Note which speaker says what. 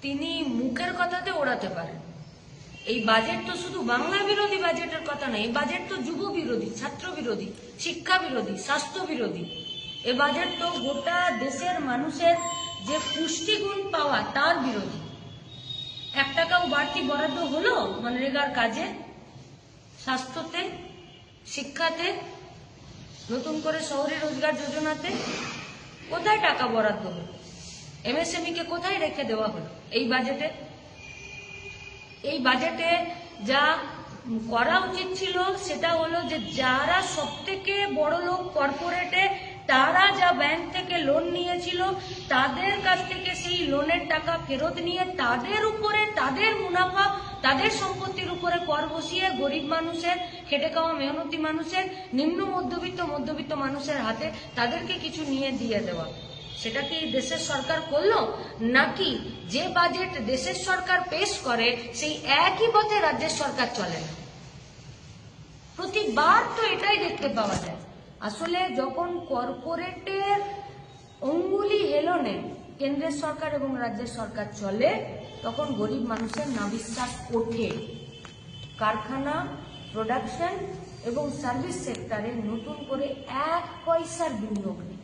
Speaker 1: তিনি মুখের কথাতে ওড়াতে পারেন। এই বাজেট তো শুধু বাংলা বিরোধী বাজেটের কথা নয়, এই বাজেট তো যুব বিরোধী, ছাত্র বিরোধী, শিক্ষা বিরোধী, স্বাস্থ্য বিরোধী। এই বাজেট তো গোটা দেশের মানুষের যে পুষ্টিগুণ পাওয়া তার বিরোধী। 1 টাকাও বাড়তি বরাদ্দ হলো মনরেগার কাজে, স্বাস্থ্যতে, শিক্ষাতে, নতুন করে শহরে রোজগার যোজনাতে? কোথায় টাকা বরাদ্দ হলো? এমএসএমই কে কোথায় রেখে দেওয়া হলো এই বাজেটে? এই বাজেটে যা করা উচিত ছিল সেটা হলো যে যারা সবথেকে বড় লোক কর্পোরেটে, তারা যা ব্যাংক থেকে লোন নিয়েছিল তাদের কাছ থেকে সেই লোনের টাকা ফেরত নিয়ে তাদের উপরে, তাদের মুনাফা, তাদের সম্পত্তির উপরে কর বসিয়ে গরিব মানুষের, খেটে খাওয়া মেহনতি মানুষের, নিম্ন মধ্যবিত্ত মানুষের হাতে তাদেরকে কিছু নিয়ে দিয়ে দেওয়া। সেটা কি দেশের সরকার করলো? নাকি যে বাজেট দেশের সরকার পেশ করে সেই একই পথে রাজ্যের সরকার চলে না? প্রতিবার তো এটাই দেখতে পাওয়া যায়। আসলে যখন কর্পোরেটের অঙ্গুলি হেলনে কেন্দ্রের সরকার এবং রাজ্যের সরকার চলে, তখন গরিব মানুষের নাবিশ্বাস ওঠে। কারখানা, প্রোডাকশন এবং সার্ভিস সেক্টরে নতুন করে 1 পয়সার বিনিয়োগ নেই।